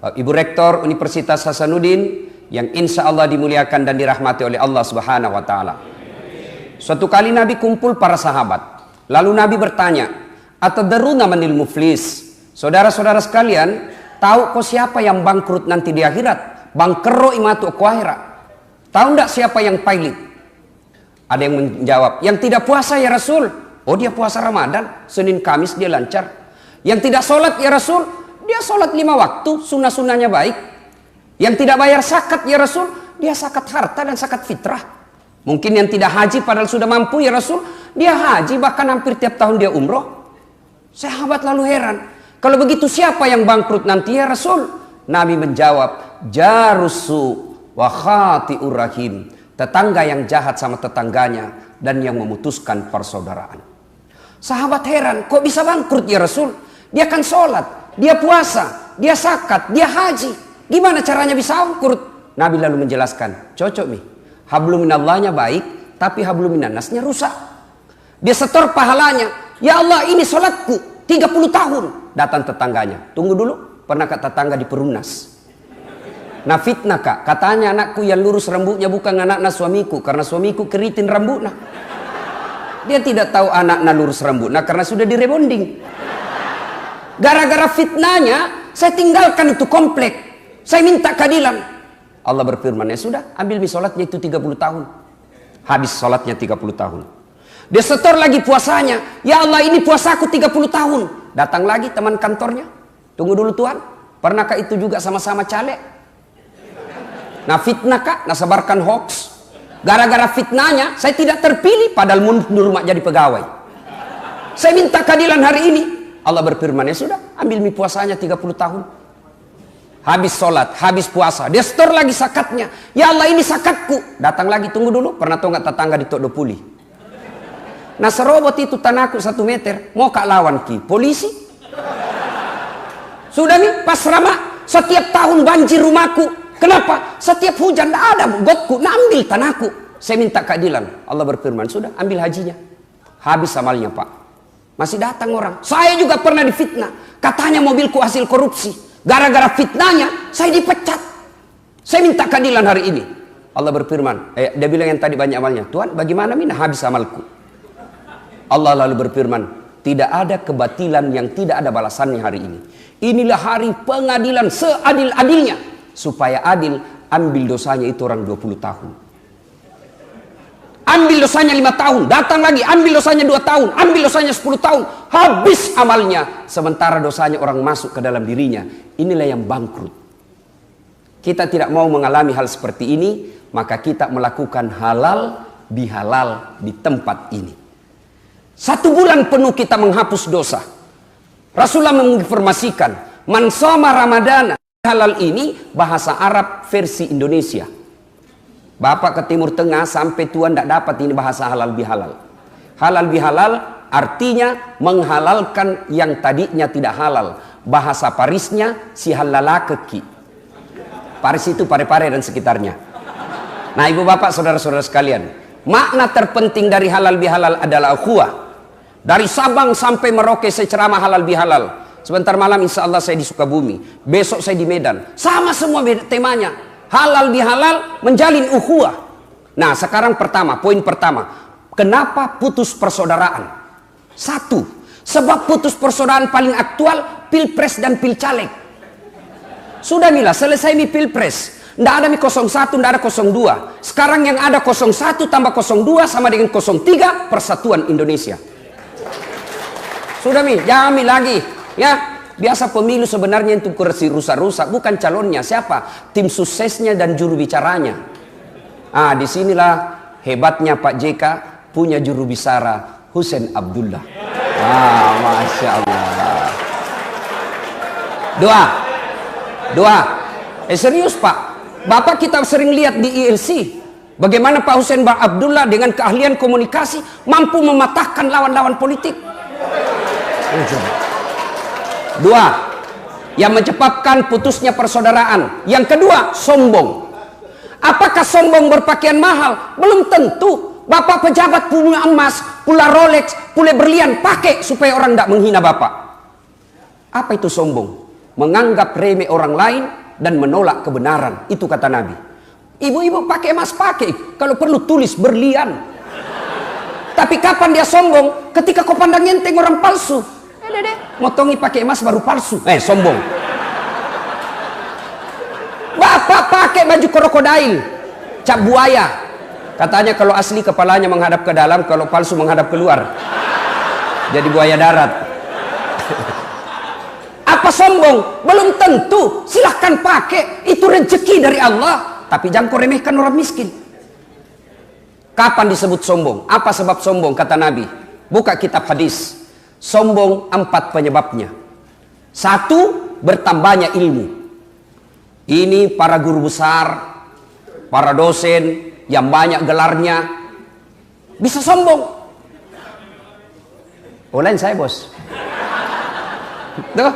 Ibu Rektor Universitas Hasanuddin yang insya Allah dimuliakan dan dirahmati oleh Allah Subhanahu wa Ta'ala. Suatu kali Nabi kumpul para sahabat, lalu Nabi bertanya, "Atadruna manil muflis?" Saudara-saudara sekalian, tahu kok siapa yang bangkrut nanti di akhirat? Bangkero imatu ku akhirat. Tahu enggak siapa yang pailit? Ada yang menjawab, yang tidak puasa ya Rasul. Oh, dia puasa Ramadan, Senin Kamis dia lancar. Yang tidak sholat ya Rasul, dia sholat 5 waktu, sunnah-sunnahnya baik. Yang tidak bayar zakat ya Rasul, dia zakat harta dan zakat fitrah. Mungkin yang tidak haji padahal sudah mampu ya Rasul, dia haji bahkan hampir tiap tahun dia umroh. Sahabat lalu heran, kalau begitu siapa yang bangkrut nanti ya Rasul? Nabi menjawab, jarusu wa khati'ur rahim, tetangga yang jahat sama tetangganya dan yang memutuskan persaudaraan. Sahabat heran, kok bisa bangkrut ya Rasul? Dia kan sholat, dia puasa, dia zakat, dia haji. Gimana caranya bisa bangkrut? Nabi lalu menjelaskan, cocok nih. Hablum minallahnya baik, tapi hablum minannasnya rusak. Dia setor pahalanya. Ya Allah, ini sholatku 30 tahun. Datang tetangganya, tunggu dulu, pernah kata tetangga di perumnas. Nah fitnah kak, katanya anakku yang lurus rambutnya bukan anaknya suamiku, karena suamiku keriting rambutnya. Dia tidak tahu anaknya lurus rambutnya karena sudah direbonding. Gara-gara fitnahnya, saya tinggalkan itu komplek. Saya minta keadilan. Allah berfirman, ya sudah, ambil sholatnya itu 30 tahun. Habis sholatnya 30 tahun. Dia setor lagi puasanya. Ya Allah, ini puasaku 30 tahun. Datang lagi teman kantornya. Tunggu dulu Tuhan, pernahkah itu juga sama-sama caleg? Nah fitnah kak, nah sebarkan hoax. Gara-gara fitnahnya, saya tidak terpilih padahal mundur mak jadi pegawai. Saya minta keadilan hari ini. Allah berfirman, ya sudah, ambil puasanya 30 tahun. Habis sholat, habis puasa, dia setor lagi zakatnya. Ya Allah, ini zakatku. Datang lagi, tunggu dulu, pernah tahu nggak tetangga di Tok Dopuli? Nah serobot itu tanahku 1 meter, mau kak lawan ki polisi? Sudah nih, pas Rama, setiap tahun banjir rumahku. Kenapa? Setiap hujan ada gotku, nah ambil tanahku. Saya minta keadilan. Allah berfirman, sudah, ambil hajinya. Habis amalnya pak. Masih datang orang. Saya juga pernah difitnah. Katanya mobilku hasil korupsi. Gara-gara fitnahnya, saya dipecat. Saya minta keadilan hari ini. Allah berfirman, dia bilang yang tadi banyak amalnya. Tuhan, bagaimana mina habis amalku? Allah lalu berfirman, tidak ada kebatilan yang tidak ada balasannya hari ini. Inilah hari pengadilan seadil-adilnya. Supaya adil, ambil dosanya itu orang 20 tahun. Ambil dosanya 5 tahun, datang lagi, ambil dosanya 2 tahun, ambil dosanya 10 tahun, habis amalnya. Sementara dosanya orang masuk ke dalam dirinya. Inilah yang bangkrut. Kita tidak mau mengalami hal seperti ini, maka kita melakukan halal bihalal di tempat ini. 1 bulan penuh kita menghapus dosa. Rasulullah menginformasikan, man shoma ramadana. Halal ini bahasa Arab versi Indonesia. Bapak ke Timur Tengah sampai Tuhan tidak dapat ini bahasa halal bihalal. Halal bihalal artinya menghalalkan yang tadinya tidak halal. Bahasa Parisnya si halalakeki. Paris itu Pare-Pare dan sekitarnya. Nah ibu bapak saudara-saudara sekalian, makna terpenting dari halal bihalal adalah ukhuwah. Dari Sabang sampai Merauke saya ceramah halal bihalal. Sebentar malam insya Allah saya di Sukabumi, besok saya di Medan. Sama semua temanya. Halal bihalal menjalin ukhuwah. Nah sekarang poin pertama. Kenapa putus persaudaraan? 1. Sebab putus persaudaraan paling aktual pilpres dan pilcaleg. Sudah mila selesai pilpres. Tidak ada 01, tidak ada 02. Sekarang yang ada 01 tambah 02 sama dengan 03 Persatuan Indonesia. Sudah jangan lagi. Ya, biasa pemilu sebenarnya itu kursi rusak-rusak, bukan calonnya siapa, tim suksesnya dan juru bicaranya. Disinilah hebatnya Pak JK punya juru bicara Hussein Abdullah. Masya Allah. Doa. Serius Pak, Bapak kita sering lihat di ILC bagaimana Pak Hussein Abdullah dengan keahlian komunikasi mampu mematahkan lawan-lawan politik. 2. Yang menyebabkan putusnya persaudaraan. Yang kedua, sombong. Apakah sombong berpakaian mahal? Belum tentu. Bapak pejabat punya emas, pula Rolex, pula berlian, pakai supaya orang tidak menghina Bapak. Apa itu sombong? menganggap remeh orang lain, dan menolak kebenaran. Itu kata Nabi. Ibu-ibu pakai emas, pakai. Kalau perlu tulis berlian. Tapi kapan dia sombong? Ketika kau pandang enteng orang palsu. Motongi pakai emas baru palsu. Sombong. Bapak pakai baju krokodil, cap buaya. Katanya kalau asli kepalanya menghadap ke dalam, kalau palsu menghadap keluar. Jadi buaya darat. Apa sombong? Belum tentu. Silahkan pakai. Itu rezeki dari Allah. Tapi jangan kau remehkan orang miskin. Kapan disebut sombong? Apa sebab sombong? Kata Nabi. Buka kitab hadis. Sombong 4 penyebabnya. 1, bertambahnya ilmu. Ini para guru besar, para dosen yang banyak gelarnya bisa sombong. Lain saya bos. Tuh.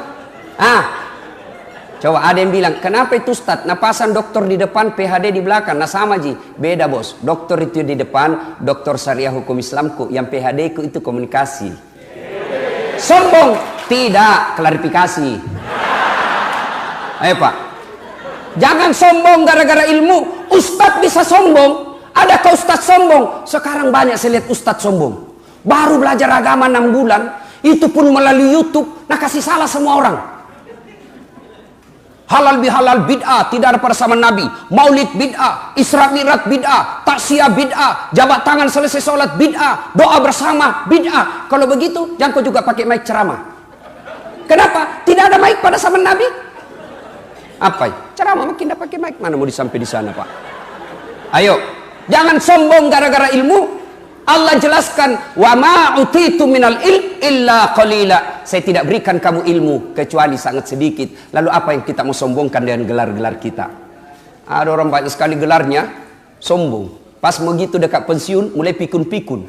Coba ada yang bilang, kenapa itu Ustaz? Napasan dokter di depan, PhD di belakang. Nah sama Ji, beda bos. Dokter itu di depan, dokter syariah hukum Islamku. Yang PhD ku itu komunikasi. Sombong? Tidak, klarifikasi. Ayo Pak. Jangan sombong gara-gara ilmu. Ustadz bisa sombong. Adakah Ustadz sombong? Sekarang banyak saya lihat Ustadz sombong. Baru belajar agama 6 bulan. Itu pun melalui YouTube. Nah kasih salah semua orang. Halal bihalal bid'ah, tidak ada pada zaman Nabi. Maulid bid'ah, Isra Mi'raj bid'ah, taksiyah bid'ah, jabat tangan selesai sholat bid'ah, doa bersama bid'ah. Kalau begitu, jangan kau juga pakai mic ceramah. Kenapa? Tidak ada mic pada zaman Nabi. Apa? Ceramah makin tidak pakai mic. Mana mau disampai di sana Pak? Ayo, jangan sombong gara-gara ilmu. Allah jelaskan, wa ma utitu minal ilm illa qalila. Saya tidak berikan kamu ilmu kecuali sangat sedikit. Lalu apa yang kita mau sombongkan dengan gelar-gelar kita? Ada orang banyak sekali gelarnya, sombong. Pas begitu dekat pensiun, mulai pikun-pikun.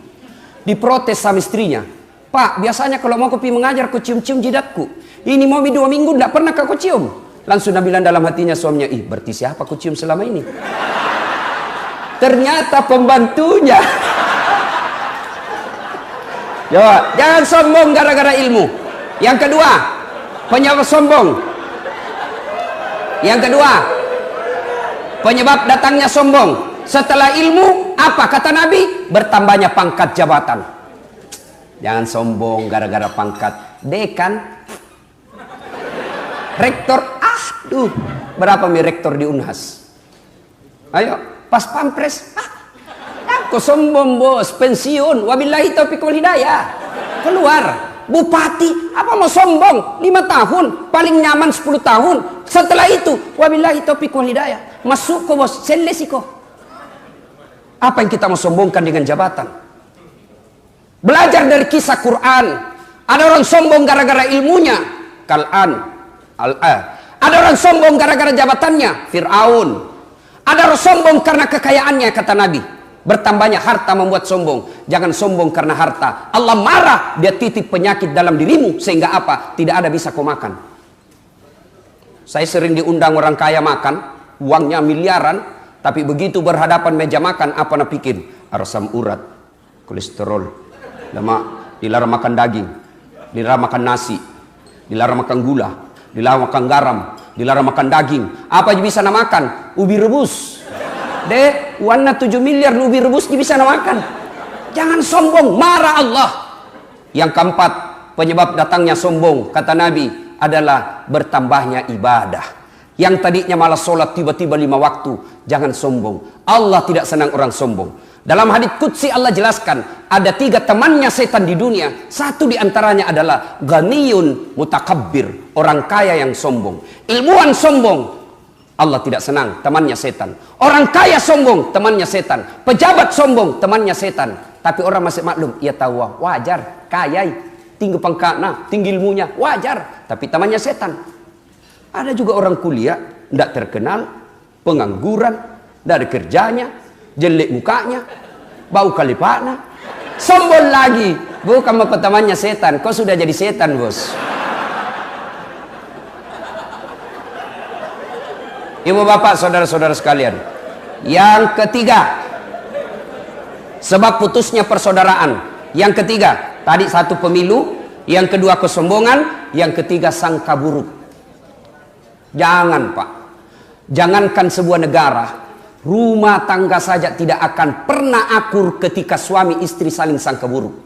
Diprotes sama istrinya. Pak, biasanya kalau mau kopi mengajar, kau cium-cium jidatku. Ini mau 2 minggu, tidak pernah kau cium. Langsung dia bilang dalam hatinya suaminya, berarti siapa kau cium selama ini? Ternyata pembantunya. Jangan sombong gara-gara ilmu. Yang kedua, penyebab sombong. Yang kedua, penyebab datangnya sombong. Setelah ilmu, apa kata Nabi? Bertambahnya pangkat jabatan. Jangan sombong gara-gara pangkat. Dekan, rektor, berapa rektor di Unhas? Ayo, pas pampres, kok sombong bos, pensiun, wabillahi taufiq wal hidayah. Keluar, bupati, apa mau sombong? 5 tahun, paling nyaman 10 tahun. Setelah itu, wabillahi taufiq wal hidayah. Masuk kok bos, selesiko. Apa yang kita mau sombongkan dengan jabatan? Belajar dari kisah Quran. Ada orang sombong gara-gara ilmunya. Ada orang sombong gara-gara jabatannya. Fir'aun. Ada orang sombong karena kekayaannya, kata Nabi. Bertambahnya harta membuat sombong. Jangan sombong karena harta. Allah marah, dia titip penyakit dalam dirimu. Sehingga apa? Tidak ada bisa kau makan. Saya sering diundang orang kaya makan. Uangnya miliaran. Tapi begitu berhadapan meja makan, apa nak pikir? Asam urat, kolesterol, lemak. Dilarang makan daging. Dilarang makan nasi. Dilarang makan gula. Dilarang makan garam. Dilarang makan daging. Apa yang bisa nak makan? Ubi rebus. Warna 7 miliar ubi rebus bisa nak makan. Jangan sombong, marah Allah. Yang keempat, penyebab datangnya sombong, kata Nabi, adalah bertambahnya ibadah. Yang tadinya malah sholat tiba-tiba 5 waktu. Jangan sombong. Allah tidak senang orang sombong. Dalam hadits qudsi Allah jelaskan, ada 3 temannya setan di dunia. Satu di antaranya adalah ghaniyun mutakabbir, orang kaya yang sombong. Ilmuwan sombong, Allah tidak senang, temannya setan. Orang kaya sombong, temannya setan. Pejabat sombong, temannya setan. Tapi orang masih maklum, ia tahu wajar, kaya, tinggi pangkatnya, tinggi ilmunya, wajar. Tapi temannya setan. Ada juga orang kuliah, tidak terkenal, pengangguran, tidak ada kerjanya, jelek mukanya, bau kalipana, sombong lagi. Bukan temannya setan, kau sudah jadi setan bos. Ibu bapak, saudara-saudara sekalian. Yang ketiga, sebab putusnya persaudaraan. Yang ketiga, tadi 1 pemilu. Yang kedua kesombongan. Yang ketiga sangka buruk. Jangan Pak. Jangankan sebuah negara, rumah tangga saja tidak akan pernah akur ketika suami istri saling sangka buruk.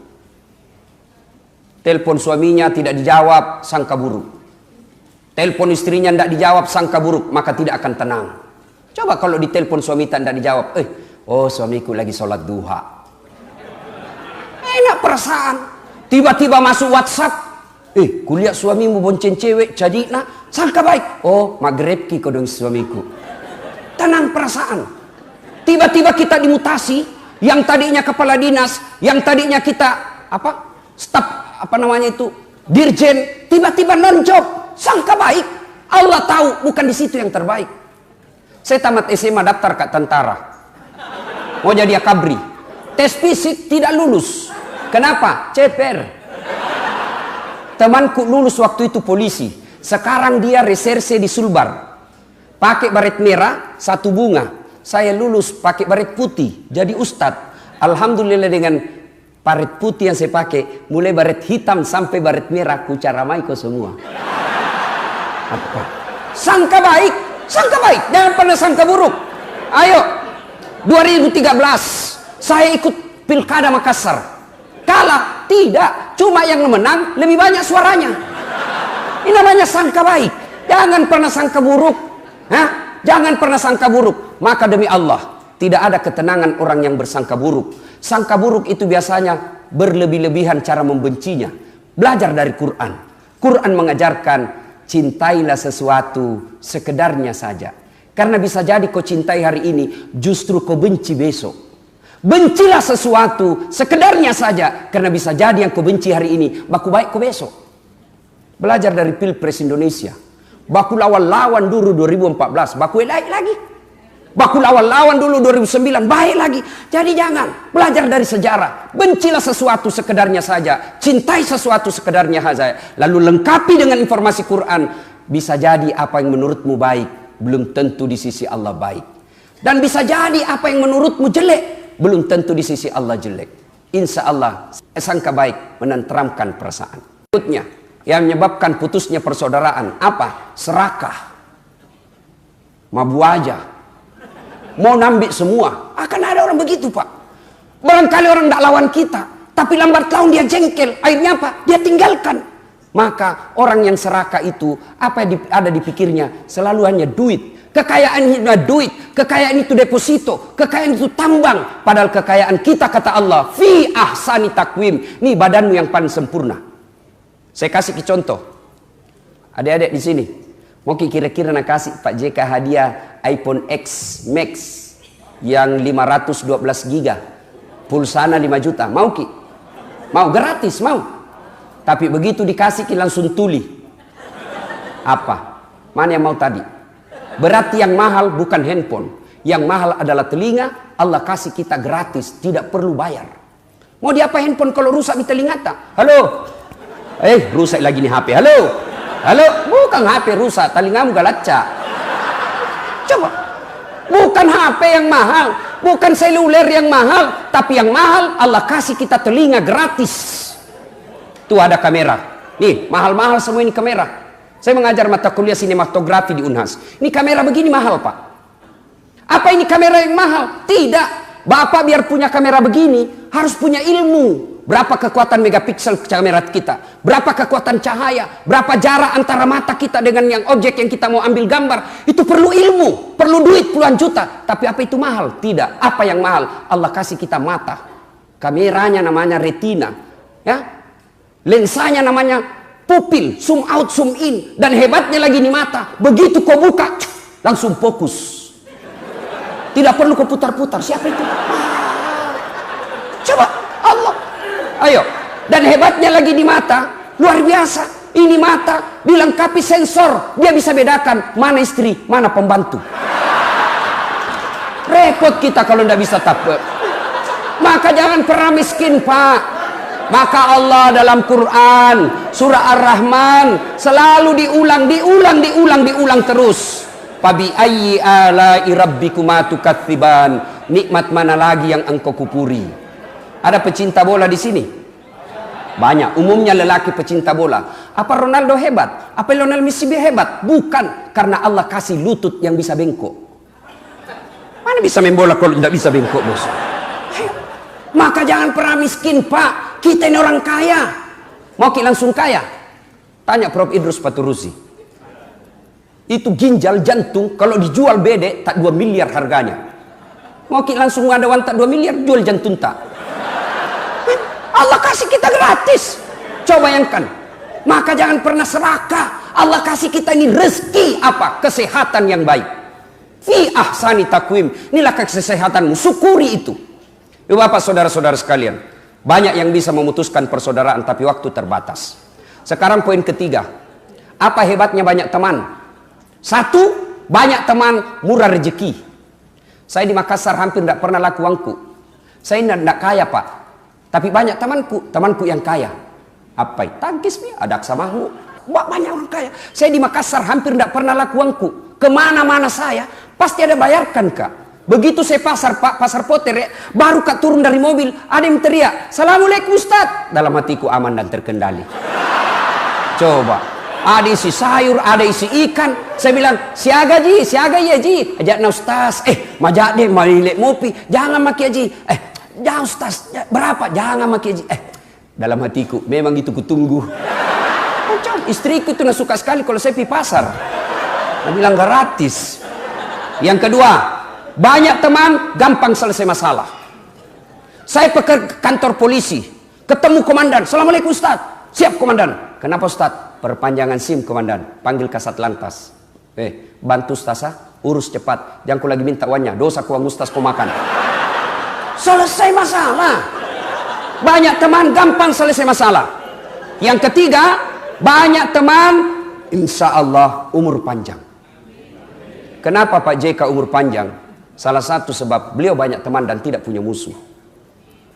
Telepon suaminya tidak dijawab, sangka buruk. Telepon istrinya tidak dijawab, sangka buruk, maka tidak akan tenang. Coba kalau ditelepon suami tidak dijawab, oh suamiku lagi sholat duha. Enak perasaan. Tiba-tiba masuk WhatsApp, kulihat suamimu bonceng cewek, jadi nak, sangka baik. Oh, maghrib ki kodong suamiku. Tenang perasaan. Tiba-tiba kita dimutasi, yang tadinya kepala dinas, yang tadinya kita staf dirjen, tiba-tiba non-job, sangka baik. Allah tahu bukan di situ yang terbaik. Saya tamat SMA daftar ke tentara, mau jadi akabri. Tes fisik tidak lulus. Kenapa? Ceper. Temanku lulus waktu itu polisi. Sekarang dia reserse di Sulbar. Pakai baret merah, 1 bunga. Saya lulus pakai baret putih, jadi ustadz. Alhamdulillah dengan baret putih yang saya pakai, mulai baret hitam sampai baret merah, ku caramai kau semua. Apa? Sangka baik, jangan pernah sangka buruk. Ayo, 2013 saya ikut Pilkada Makassar. Kalah? Tidak, cuma yang menang lebih banyak suaranya. Ini namanya sangka baik. Jangan pernah sangka buruk. Jangan pernah sangka buruk. Maka demi Allah, tidak ada ketenangan orang yang bersangka buruk. Sangka buruk itu biasanya berlebih-lebihan cara membencinya. Belajar dari Quran. Quran mengajarkan, cintailah sesuatu sekedarnya saja. Karena bisa jadi kau cintai hari ini, justru kau benci besok. Bencilah sesuatu sekedarnya saja. Karena bisa jadi yang kau benci hari ini, baku baik kau besok. Belajar dari Pilpres Indonesia. Baku lawan-lawan dulu 2014, baku baik lagi. Baku lawan-lawan dulu 2009, baik lagi. Jadi jangan, belajar dari sejarah. Bencilah sesuatu sekedarnya saja. Cintai sesuatu sekedarnya saja. Lalu lengkapi dengan informasi Quran. Bisa jadi apa yang menurutmu baik, belum tentu di sisi Allah baik. Dan bisa jadi apa yang menurutmu jelek, belum tentu di sisi Allah jelek. Insya Allah, sangka baik menenteramkan perasaan. Berikutnya, yang menyebabkan putusnya persaudaraan, apa? Serakah. Mabu aja. Mau nambik semua. Akan ada orang begitu Pak. Barangkali orang tidak lawan kita, tapi lambat laun dia jengkel. Akhirnya apa? Dia tinggalkan. Maka orang yang serakah itu, apa yang ada di pikirnya? Selalu hanya duit. Kekayaan itu duit. Kekayaan itu deposito. Kekayaan itu tambang. Padahal kekayaan kita, kata Allah, fi ahsani takwim. Ini badanmu yang paling sempurna. Saya kasih contoh. Adik-adik di sini. Mau kira-kira nak kasih Pak JK hadiah iPhone X Max yang 512 giga, pulsana 5 juta, mau ki? Mau gratis, mau. Tapi begitu dikasih ki langsung tuli. Apa? Mana yang mau tadi? Berarti yang mahal bukan handphone. Yang mahal adalah telinga. Allah kasih kita gratis, tidak perlu bayar. Mau diapa handphone kalau rusak di telinga tak? Halo? Rusak lagi nih HP. Halo? Halo, bukan HP rusak, telingamu galacca. Coba, bukan HP yang mahal, bukan seluler yang mahal, tapi yang mahal Allah kasih kita telinga gratis. Tuh ada kamera, nih mahal-mahal semua ini kamera. Saya mengajar mata kuliah sinematografi di Unhas. Ini kamera begini mahal Pak. Apa ini kamera yang mahal? Tidak. Bapak biar punya kamera begini harus punya ilmu. Berapa kekuatan megapiksel kamera kita? Berapa kekuatan cahaya? Berapa jarak antara mata kita dengan yang objek yang kita mau ambil gambar? Itu perlu ilmu, perlu duit puluhan juta. Tapi apa itu mahal? Tidak. Apa yang mahal? Allah kasih kita mata. Kameranya namanya retina. Ya? Lensanya namanya pupil, zoom out, zoom in. Dan hebatnya lagi di mata. Begitu kau buka, langsung fokus. Tidak perlu kau putar-putar. Siapa itu? Coba, Allah. Ayo, dan hebatnya lagi di mata, luar biasa. Ini mata dilengkapi sensor, dia bisa bedakan mana istri, mana pembantu. Repot kita kalau tidak bisa tahu. Maka jangan pernah miskin Pak. Maka Allah dalam Quran surah Ar-Rahman selalu diulang terus. Fabi ayyi ala'i rabbikuma tukatsiban. Nikmat mana lagi yang engkau kupuri? Ada pecinta bola di sini? Banyak. Umumnya lelaki pecinta bola. Apa Ronaldo hebat? Apa Lionel Messi hebat? Bukan, karena Allah kasih lutut yang bisa bengkok. Mana bisa main bola kalau tidak bisa bengkok, bos? Maka jangan pernah miskin, Pak. Kita ini orang kaya. Mau langsung kaya? Tanya Prof. Idrus Paturusi. Itu ginjal jantung kalau dijual bede tak 2 miliar harganya. Mau langsung ada wan tak 2 miliar jual jantung tak. Allah kasih kita gratis. Coba bayangkan. Maka jangan pernah serakah. Allah kasih kita ini rezeki apa? Kesehatan yang baik. Fi ahsani takwim. Inilah kesehatanmu. Syukuri itu. Ibu bapak saudara-saudara sekalian. Banyak yang bisa memutuskan persaudaraan tapi waktu terbatas. Sekarang poin ketiga. Apa hebatnya banyak teman? Satu, banyak teman murah rezeki. Saya di Makassar hampir tidak pernah laku uangku. Saya tidak kaya, Pak. Tapi banyak temanku yang kaya. Apa itu? Tangkis nih, ada aksamahu. Banyak orang kaya. Saya di Makassar hampir tidak pernah laku uangku. Kemana-mana saya, pasti ada bayarkan, Kak. Begitu saya pasar, Pak, pasar Poter, ya, baru Kak turun dari mobil, ada yang teriak, "Assalamualaikum Ustaz." Dalam hatiku aman dan terkendali. Coba. Ada isi sayur, ada isi ikan. Saya bilang, siaga ya ji. Ajak na Ustaz. Majak deh, malilek mopi. Jangan maki ji. Jangan Ustaz. Berapa? Jangan maki ji. Dalam hatiku, memang itu kutunggu. Istriku itu nak suka sekali kalau saya pergi pasar. Dia bilang gratis. Yang kedua, banyak teman gampang selesai masalah. Saya ke kantor polisi. Ketemu komandan. "Assalamualaikum Ustaz." "Siap komandan." "Kenapa Ustaz?" "Perpanjangan SIM komandan." "Panggil kasat lantas." "Bantu Ustaz, urus cepat. Jangan ku lagi minta uangnya. Dosa ku uang Ustaz ku makan." Selesai masalah. Banyak teman gampang selesai masalah. Yang ketiga, banyak teman insya Allah umur panjang. Kenapa Pak JK umur panjang? Salah satu sebab beliau banyak teman dan tidak punya musuh.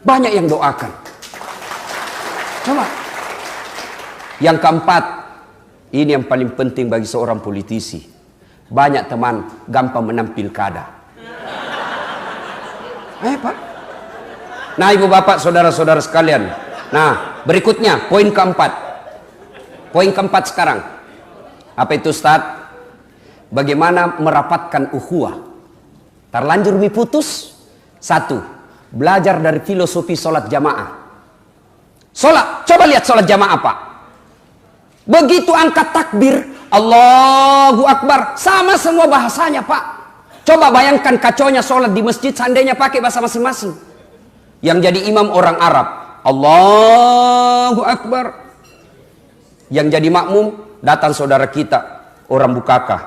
Banyak yang doakan. Coba. Yang keempat, ini yang paling penting bagi seorang politisi. Banyak teman gampang menang pilkada. Pak. Nah, ibu bapak, saudara-saudara sekalian. Nah, berikutnya poin keempat. Poin keempat sekarang. Apa itu Ustaz? Bagaimana merapatkan ukhuwah. Terlanjur putus. Satu, belajar dari filosofi sholat jamaah. Sholat, coba lihat sholat jamaah Pak. Begitu angkat takbir, Allahu Akbar, sama semua bahasanya Pak. Coba bayangkan kacaunya sholat di masjid, seandainya pakai bahasa masing-masing. Yang jadi imam orang Arab, Allahu Akbar. Yang jadi makmum, datang saudara kita, orang Bukaka,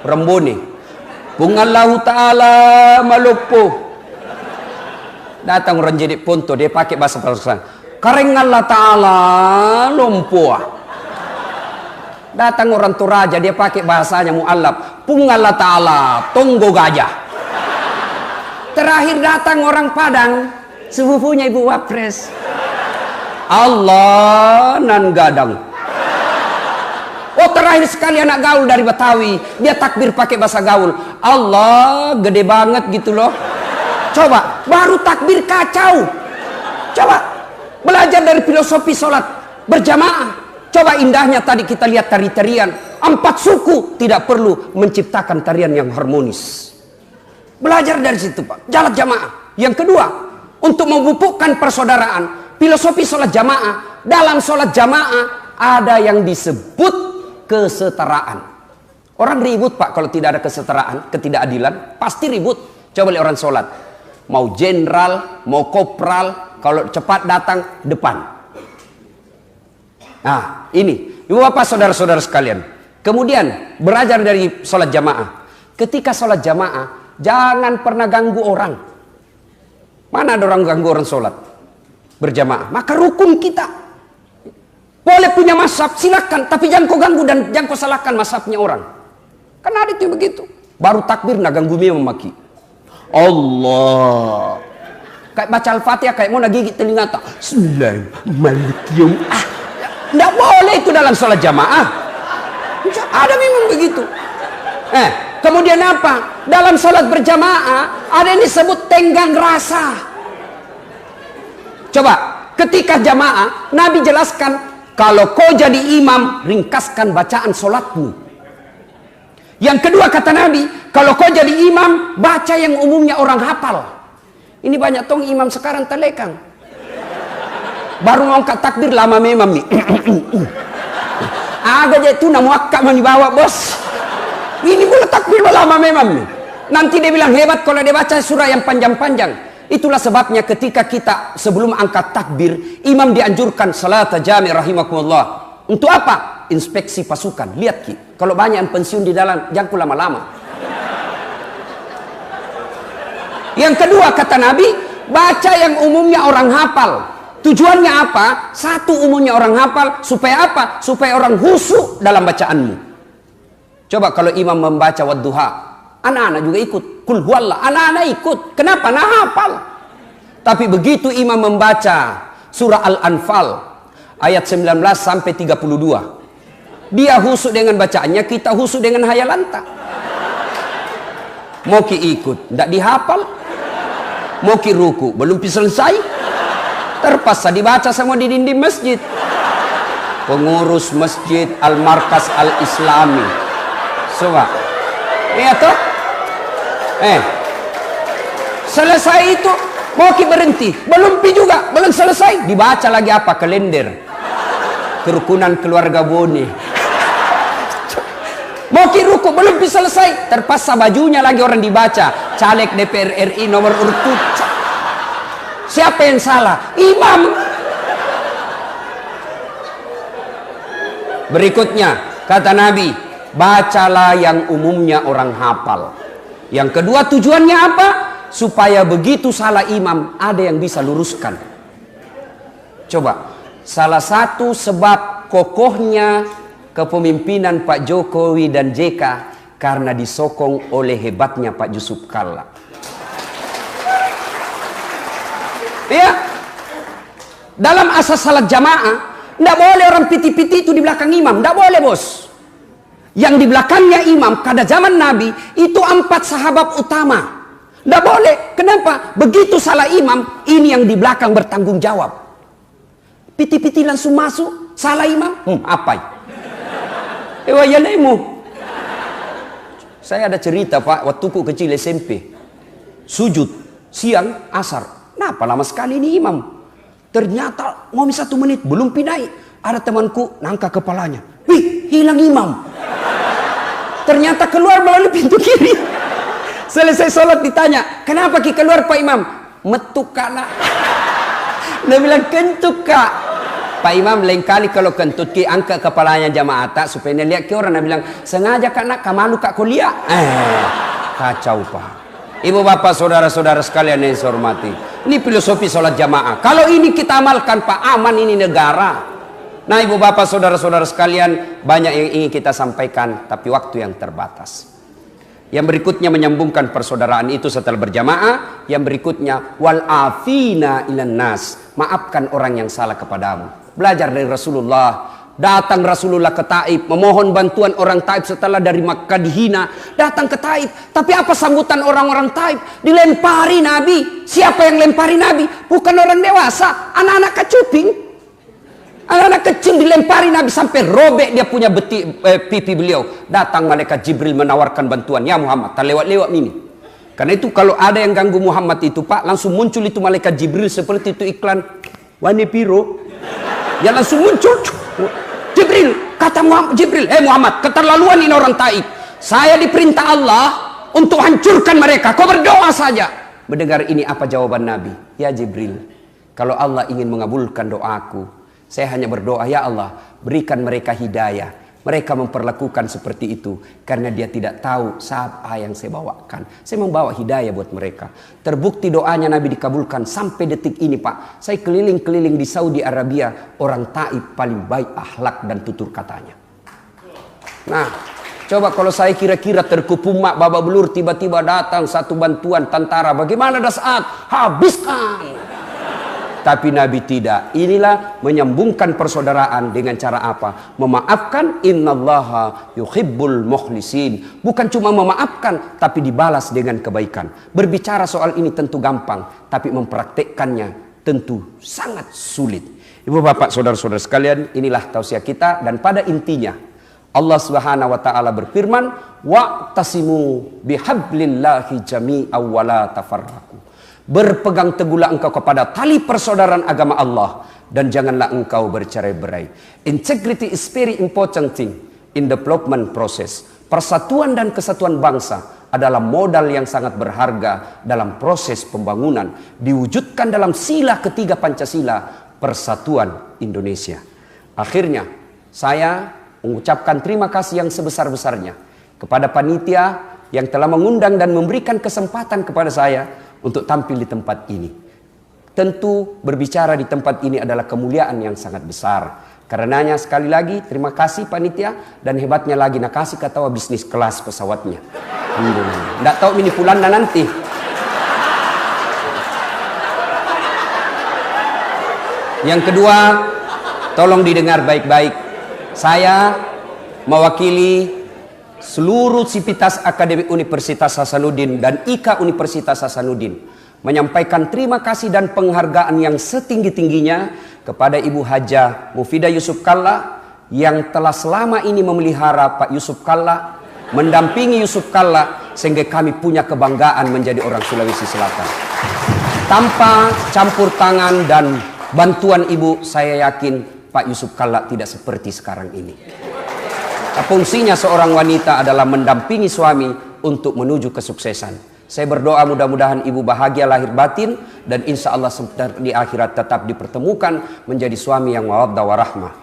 Rembone, Bungallahu Ta'ala Malupo. Datang orang jadi ponto, dia pakai bahasa Parsi. Kareng Allah Ta'ala Lompua. Datang orang Toraja, dia pakai bahasanya mu'allab. Pung Allah Ta'ala Tonggo Gajah. Terakhir datang orang Padang, sepupunya Ibu Wapres. Allah nan gadang. Oh, terakhir sekali anak gaul dari Betawi, dia takbir pakai bahasa gaul. Allah gede banget gitu loh. Coba, baru takbir kacau. Coba. Belajar dari filosofi sholat berjamaah. Coba indahnya tadi kita lihat tari-tarian. 4 suku tidak perlu menciptakan tarian yang harmonis. Belajar dari situ Pak. Jalan jamaah. Yang kedua, untuk memupukkan persaudaraan, filosofi sholat jamaah. Dalam sholat jamaah ada yang disebut kesetaraan. Orang ribut Pak kalau tidak ada kesetaraan, ketidakadilan. Pasti ribut. Coba lihat orang sholat. Mau jenderal, mau kopral. Kalau cepat datang depan. Nah, ini ibu bapak saudara-saudara sekalian. Kemudian belajar dari sholat jamaah. Ketika sholat jamaah, jangan pernah ganggu orang. Mana ada orang ganggu orang sholat berjamaah? Maka rukun kita. Boleh punya mazhab, silakan. Tapi jangan kau ganggu dan jangan kau salahkan mazhabnya orang. Kan ada itu begitu. Baru takbir nak ganggu dia memaki. Allah. Kayak baca Al-Fatihah kayak mau gigit telinga tak. Bismillahirrahmanirrahim. Tidak boleh itu dalam sholat jamaah. Ada memang begitu. Kemudian apa? Dalam sholat berjamaah ada yang disebut tenggang rasa. Coba, ketika jamaah Nabi jelaskan kalau kau jadi imam, ringkaskan bacaan solatmu. Yang kedua kata Nabi, kalau kau jadi imam, baca yang umumnya orang hafal. Ini banyak tong imam sekarang telekang. Baru ngangkat takbir lama memang nih. Agak aja itu namuakak mau dibawa bos. Ini pula takbir lama memang nih. Nanti dia bilang hebat kalau dia baca surah yang panjang-panjang. Itulah sebabnya ketika kita sebelum angkat takbir, imam dianjurkan salat jami' rahimakumullah. Untuk apa? Inspeksi pasukan. Lihat Ki, kalau banyak yang pensiun di dalam, jangan lama-lama. Yang kedua kata Nabi, baca yang umumnya orang hafal. Tujuannya apa? Satu, umumnya orang hafal. Supaya apa? Supaya orang khusyuk dalam bacaanmu. Coba kalau imam membaca wadduha, anak-anak juga ikut. Kul huwallah, anak-anak ikut. Kenapa? Nah hafal. Tapi begitu imam membaca surah Al-Anfal ayat 19 sampai 32, dia khusyuk dengan bacaannya, kita khusyuk dengan hayalanta. Mau ki ikut, tidak dihafal. Mau ki ruku, belum selesai, terpaksa dibaca semua di dinding masjid. Pengurus masjid Al-Markas Al-Islami, coba, iya toh? Selesai itu mau ki berhenti, belum pi juga, belum selesai, dibaca lagi apa? Kalender kerukunan keluarga Bone. Mau ki ruku, belum pi selesai, terpaksa bajunya lagi orang dibaca, caleg DPR RI nomor urut 7. Siapa yang salah? Imam. Berikutnya kata Nabi, bacalah yang umumnya orang hafal. Yang kedua tujuannya apa? Supaya begitu salah imam, ada yang bisa luruskan. Coba, salah satu sebab kokohnya kepemimpinan Pak Jokowi dan JK karena disokong oleh hebatnya Pak Yusuf Kalla. Ya, dalam asas salat jamaah, tidak boleh orang piti-piti itu di belakang imam, tidak boleh bos. Yang di belakangnya imam pada zaman Nabi itu 4 sahabat utama. Tidak boleh. Kenapa? Begitu salah imam, ini yang di belakang bertanggung jawab. Piti-piti langsung masuk, salah imam, apa? Saya ada cerita Pak, waktu ku kecil SMP, sujud siang asar. Kenapa lama sekali ini imam? Ternyata mau 1 menit belum pindah. Ada temanku nangka kepalanya, wih hilang imam. Ternyata keluar melalui pintu kiri. Selesai sholat ditanya, kenapa ki keluar Pak Imam? Metuk kana. Dia bilang kentut kak. Pak Imam lain kali kalau kentut ki angkat kepalanya jamaah tak supaya dia lihat ki orang. Dia bilang sengaja kak nak kamalu kak kuliah. Kacau Pak. Ibu bapak saudara-saudara sekalian yang saya hormati, ini filosofi sholat jamaah. Kalau ini kita amalkan Pak, aman ini negara. Nah ibu bapak saudara-saudara sekalian, banyak yang ingin kita sampaikan, tapi waktu yang terbatas. Yang berikutnya menyambungkan persaudaraan itu setelah berjamaah. Yang berikutnya wal afina ilan nas, maafkan orang yang salah kepadamu. Belajar dari Rasulullah. Datang Rasulullah ke Taif, memohon bantuan orang Taif setelah dari Makkah dihina. Datang ke Taif, tapi apa sambutan orang-orang Taif? Dilempari Nabi. Siapa yang lempari Nabi? Bukan orang dewasa, anak-anak kecuping. Anak-anak kecil dilempari Nabi sampai robek dia punya pipi beliau. Datang malaikat Jibril menawarkan bantuan. Ya Muhammad, tak lewat-lewat ini. Karena itu kalau ada yang ganggu Muhammad itu Pak, langsung muncul itu malaikat Jibril seperti itu iklan Wani Piro. Ya langsung muncul. Jibril, kata Jibril, Muhammad, keterlaluan ini orang Taif. Saya diperintah Allah untuk hancurkan mereka. Kau berdoa saja. Mendengar ini apa jawaban Nabi? Ya Jibril, kalau Allah ingin mengabulkan doaku, saya hanya berdoa, ya Allah, berikan mereka hidayah. Mereka memperlakukan seperti itu karena dia tidak tahu apa yang saya bawakan. Saya membawa hidayah buat mereka. Terbukti doanya Nabi dikabulkan sampai detik ini Pak. Saya keliling-keliling di Saudi Arabia, orang Taif paling baik akhlak dan tutur katanya. Nah, coba kalau saya kira-kira terkepung mak babak belur, tiba-tiba datang satu bantuan tentara, bagaimana dah saat habiskan. Tapi Nabi tidak. Inilah menyambungkan persaudaraan dengan cara apa? Memaafkan. Innallaha yuhibbul mukhlisin. Bukan cuma memaafkan, tapi dibalas dengan kebaikan. Berbicara soal ini tentu gampang, tapi mempraktekkannya tentu sangat sulit. Ibu bapak saudara-saudara sekalian, inilah tausiah kita, dan pada intinya Allah Subhanahu wa taala berfirman, wa'tasimu bihablillahi jami'an wa la tafarraqu. Berpegang teguhlah engkau kepada tali persaudaraan agama Allah dan janganlah engkau bercerai-berai. Integrity is very important thing in development process. Persatuan dan kesatuan bangsa adalah modal yang sangat berharga dalam proses pembangunan, diwujudkan dalam sila ketiga Pancasila, persatuan Indonesia. Akhirnya saya mengucapkan terima kasih yang sebesar-besarnya kepada panitia yang telah mengundang dan memberikan kesempatan kepada saya untuk tampil di tempat ini. Tentu berbicara di tempat ini adalah kemuliaan yang sangat besar. Karenanya sekali lagi terima kasih panitia, dan hebatnya lagi nak kasih katawa bisnis kelas pesawatnya. Nggak tahu ini pulangnya nanti. Yang kedua, tolong didengar baik-baik. Saya mewakili seluruh Sivitas Akademik Universitas Hasanuddin dan IKA Universitas Hasanuddin menyampaikan terima kasih dan penghargaan yang setinggi-tingginya kepada Ibu Hajah Mufidah Yusuf Kalla yang telah selama ini memelihara Pak Yusuf Kalla, mendampingi Yusuf Kalla, sehingga kami punya kebanggaan menjadi orang Sulawesi Selatan. Tanpa campur tangan dan bantuan Ibu, saya yakin Pak Yusuf Kalla tidak seperti sekarang ini. Fungsinya seorang wanita adalah mendampingi suami untuk menuju kesuksesan. Saya berdoa mudah-mudahan Ibu bahagia lahir batin, dan insya Allah di akhirat tetap dipertemukan menjadi suami yang mawaddah warahmah.